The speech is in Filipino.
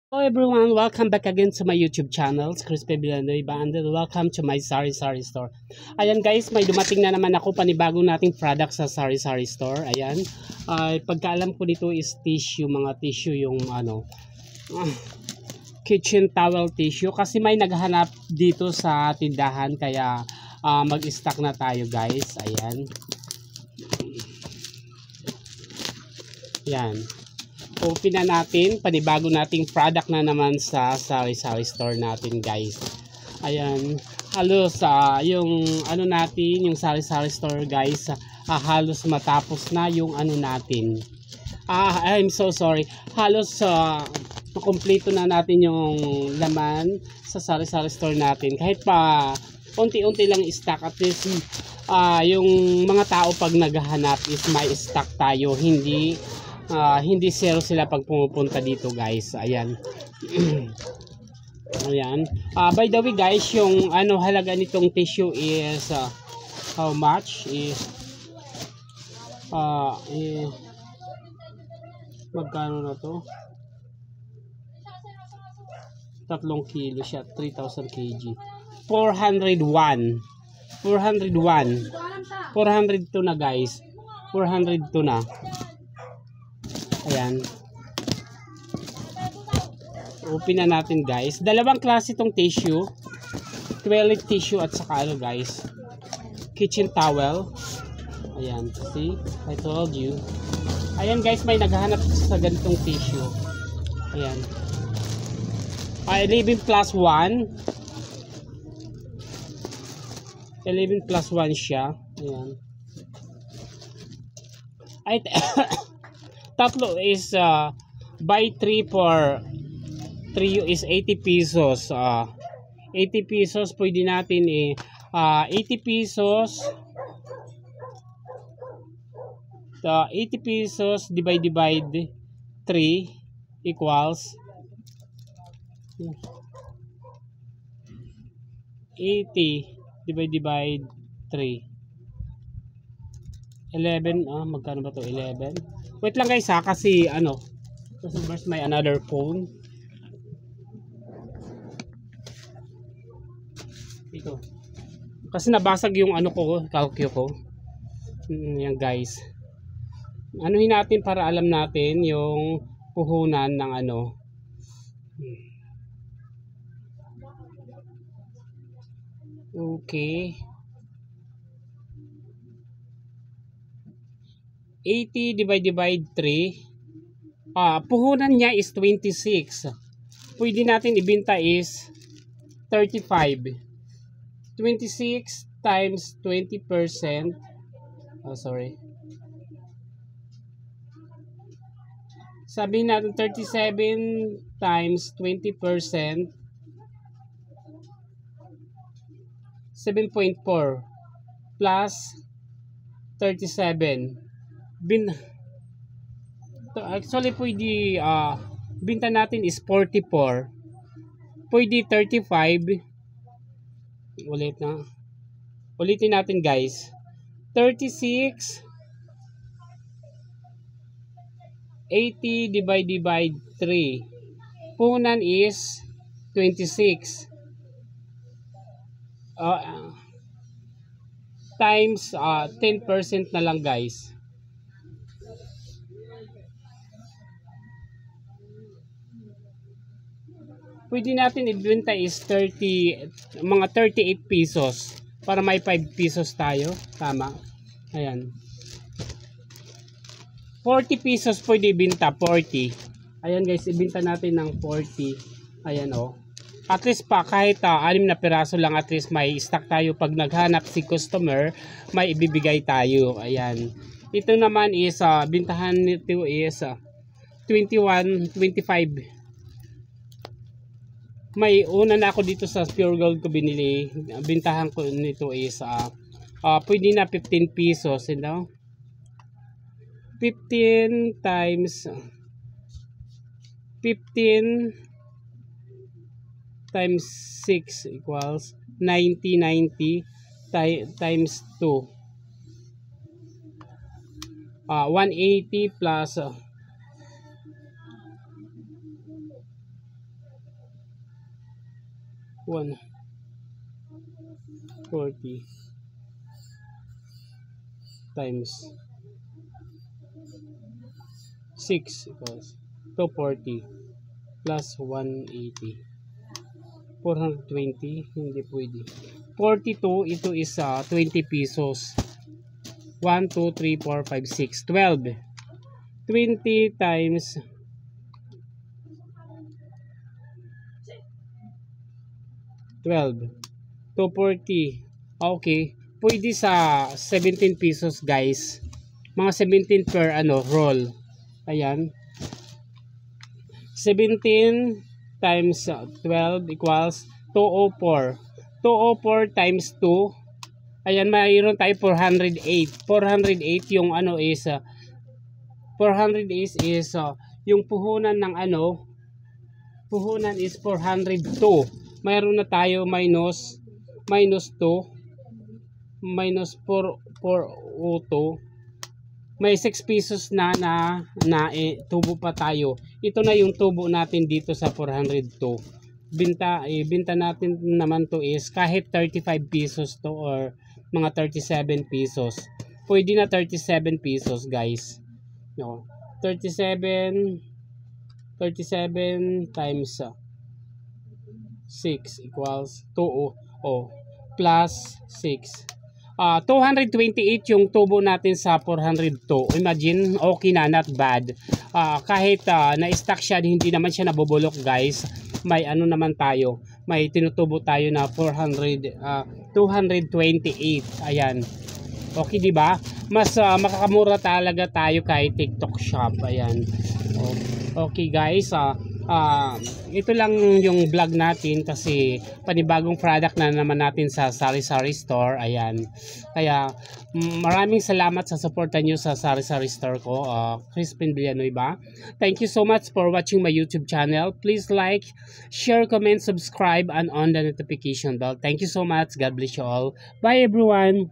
Hello everyone, welcome back again to my YouTube channel, Crispy Villanueva, and welcome to my Sari Sari Store. Ayan guys, may dumating na naman ako panibagong nating product sa Sari Sari Store. Ayan, pagkaalam ko dito is tissue, mga tissue yung ah, kitchen towel tissue. Kasi may naghanap dito sa tindahan, kaya mag-stock na tayo guys. Ayan. Ayan. Open na natin, panibago nating product na naman sa sari-sari store natin guys. Ayan, halos yung ano natin, yung sari-sari store guys, halos matapos na yung ano natin. I'm so sorry. Halos kompleto na natin yung laman sa sari-sari store natin. Kahit pa unti-unti lang stock, at least yung mga tao pag naghahanap is may stock tayo, hindi zero sila pag pumupunta dito guys. Ayan. Ayan. By the way guys, yung halaga nitong tissue is how much is magkano na to? 3 kilo siya, 3,000 kg. 401. 402 na guys. 402 na. Ayan. Open na natin guys. Dalawang klase itong tissue. Toilet tissue at saka guys, kitchen towel. Ayan. See? I told you. Ayan guys, may naghahanap sa ganitong tissue. Ayan. 11 plus 1. 11 plus 1 siya. Ayan. Ay, tatlo is buy 3 for 3 is 80 pesos. 80 pesos pwede natin 80 pesos. 80 pesos divide 3 equals 80 divide 3. 11, magkano ba to? 11. Wait lang guys kasi kasi first may another phone. Ito. Kasi nabasag yung calcio ko. Yan guys. Anuhin natin para alam natin yung puhunan ng Okay. 80 divide 3. Puhunan niya is 26. Pwede natin ibenta is 35. 26 times 20%. Sorry. Sabihin natin 37 times 20%. 7.4 plus 37. Actually pwede binta natin is 44. Pwede 35. Ulitin natin guys. 36 80 divide 3. Puhunan is 26. Times 10% na lang guys. Pwede natin ibenta is mga 38 pesos para may 5 pesos tayo. Tama. Ayan. 40 pesos pwede ibenta, 40. Ayan guys, ibenta natin ng 40. Ayan At least pa kahit 6 na piraso lang, at least may stock tayo pag naghanap si customer, may ibibigay tayo. Ayan. Ito naman is bintahan nito is 21, 25. May una na ako dito sa Pure Gold ko binili. Bintahan ko nito is pwede na 15 pesos, 15 times 15 times 6 equals 90 times 2. 180 plus 140 times 6 equals 240 plus 180. 420, hindi pwede. 42, ito is 20 pesos. 1, 2, 3, 4, 5, 6, 12. 20 times 12. 240. Okay. Pwede sa 17 pesos guys. Mga 17 per roll. Ayan. 17 times 12 equals 204. 204 times 2. Ayan, mayroon tayo 408. 408 yung is 400 is yung puhunan ng puhunan is 402. Mayroon na tayo minus 2 minus 402. May 6 pesos na tubo pa tayo. Ito na yung tubo natin dito sa 402. Binta natin naman to is kahit 35 pesos to or mga 37 pesos. Pwede na 37 pesos guys. No. 37 times 6 equals 2 plus 6. 228 yung tubo natin sa 402. Imagine, okay na, not bad. Kahit na-stack siya, hindi naman siya nabubulok guys. May naman tayo. May tinutubo tayo na 228. Ayan. Okay, di ba? Mas makakamura talaga tayo kay TikTok Shop. Ayan. Okay guys, ito lang yung vlog natin kasi panibagong product na naman natin sa Sari-Sari Store. Ayan. Kaya maraming salamat sa suporta nyo sa Sari-Sari Store ko. Crispin Villanueva. Thank you so much for watching my YouTube channel. Please like, share, comment, subscribe, and on the notification bell. Thank you so much. God bless you all. Bye everyone.